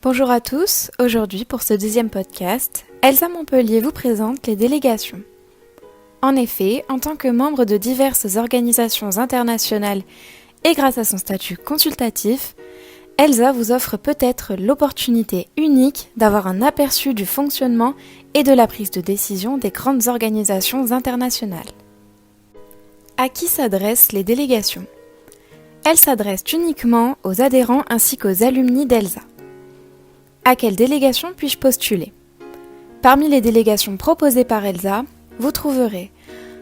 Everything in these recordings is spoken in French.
Bonjour à tous, aujourd'hui pour ce deuxième podcast, Elsa Montpellier vous présente les délégations. En effet, en tant que membre de diverses organisations internationales et grâce à son statut consultatif, Elsa vous offre peut-être l'opportunité unique d'avoir un aperçu du fonctionnement et de la prise de décision des grandes organisations internationales. À qui s'adressent les délégations ? Elles s'adressent uniquement aux adhérents ainsi qu'aux alumni d'Elsa. À quelle délégation puis-je postuler ? Parmi les délégations proposées par Elsa, vous trouverez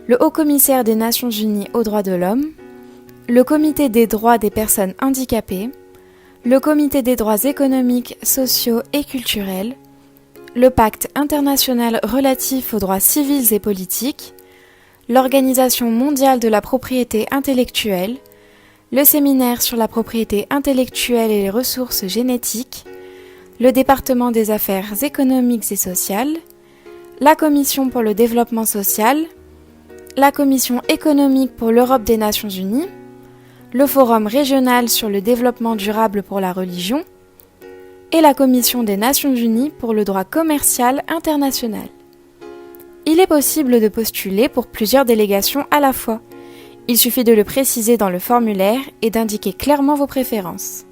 le Haut-Commissaire des Nations Unies aux droits de l'homme, le Comité des droits des personnes handicapées, le Comité des droits économiques, sociaux et culturels, le Pacte international relatif aux droits civils et politiques, l'Organisation mondiale de la propriété intellectuelle, le Séminaire sur la propriété intellectuelle et les ressources génétiques, le département des affaires économiques et sociales, la Commission pour le développement social, la Commission économique pour l'Europe des Nations Unies, le Forum régional sur le développement durable pour la religion et la Commission des Nations Unies pour le droit commercial international. Il est possible de postuler pour plusieurs délégations à la fois. Il suffit de le préciser dans le formulaire et d'indiquer clairement vos préférences.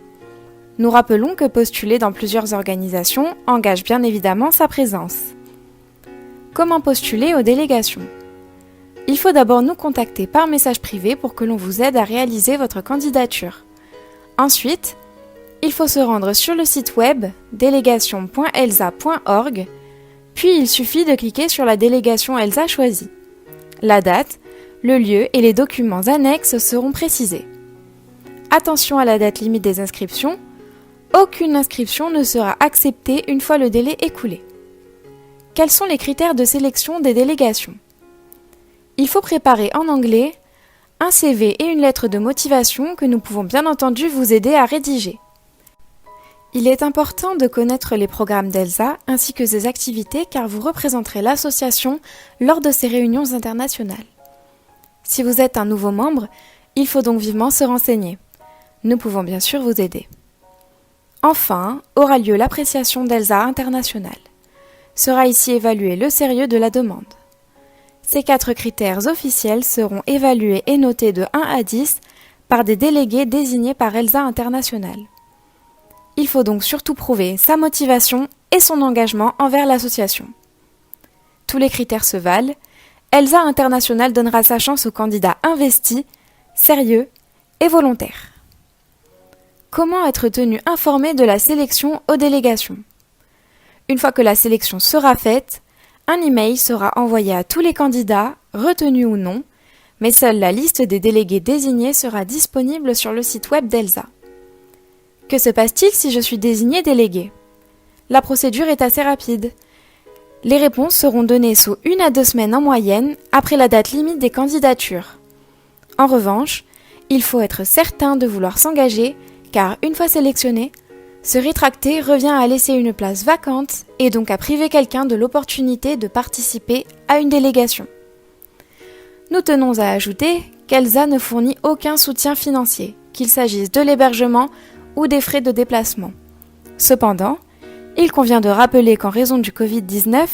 Nous rappelons que postuler dans plusieurs organisations engage bien évidemment sa présence. Comment postuler aux délégations ? Il faut d'abord nous contacter par message privé pour que l'on vous aide à réaliser votre candidature. Ensuite, il faut se rendre sur le site web délégation.elsa.org, puis il suffit de cliquer sur la délégation Elsa choisie. La date, le lieu et les documents annexes seront précisés. Attention à la date limite des inscriptions. Aucune inscription ne sera acceptée une fois le délai écoulé. Quels sont les critères de sélection des délégations ? Il faut préparer en anglais un CV et une lettre de motivation que nous pouvons bien entendu vous aider à rédiger. Il est important de connaître les programmes d'Elsa ainsi que ses activités car vous représenterez l'association lors de ses réunions internationales. Si vous êtes un nouveau membre, il faut donc vivement se renseigner. Nous pouvons bien sûr vous aider. Enfin, aura lieu l'appréciation d'Elsa internationale. Sera ici évalué le sérieux de la demande. Ces 4 critères officiels seront évalués et notés de 1 à 10 par des délégués désignés par Elsa internationale. Il faut donc surtout prouver sa motivation et son engagement envers l'association. Tous les critères se valent. Elsa internationale donnera sa chance aux candidats investis, sérieux et volontaires. Comment être tenu informé de la sélection aux délégations ? Une fois que la sélection sera faite, un email sera envoyé à tous les candidats, retenus ou non, mais seule la liste des délégués désignés sera disponible sur le site web d'Elsa. Que se passe-t-il si je suis désigné délégué ? La procédure est assez rapide. Les réponses seront données sous 1 à 2 semaines en moyenne après la date limite des candidatures. En revanche, il faut être certain de vouloir s'engager car une fois sélectionné, se rétracter revient à laisser une place vacante et donc à priver quelqu'un de l'opportunité de participer à une délégation. Nous tenons à ajouter qu'Elsa ne fournit aucun soutien financier, qu'il s'agisse de l'hébergement ou des frais de déplacement. Cependant, il convient de rappeler qu'en raison du Covid-19,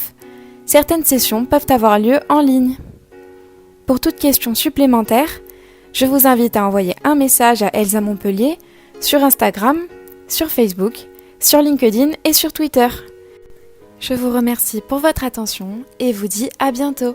certaines sessions peuvent avoir lieu en ligne. Pour toute question supplémentaire, je vous invite à envoyer un message à Elsa Montpellier sur Instagram, sur Facebook, sur LinkedIn et sur Twitter. Je vous remercie pour votre attention et vous dis à bientôt.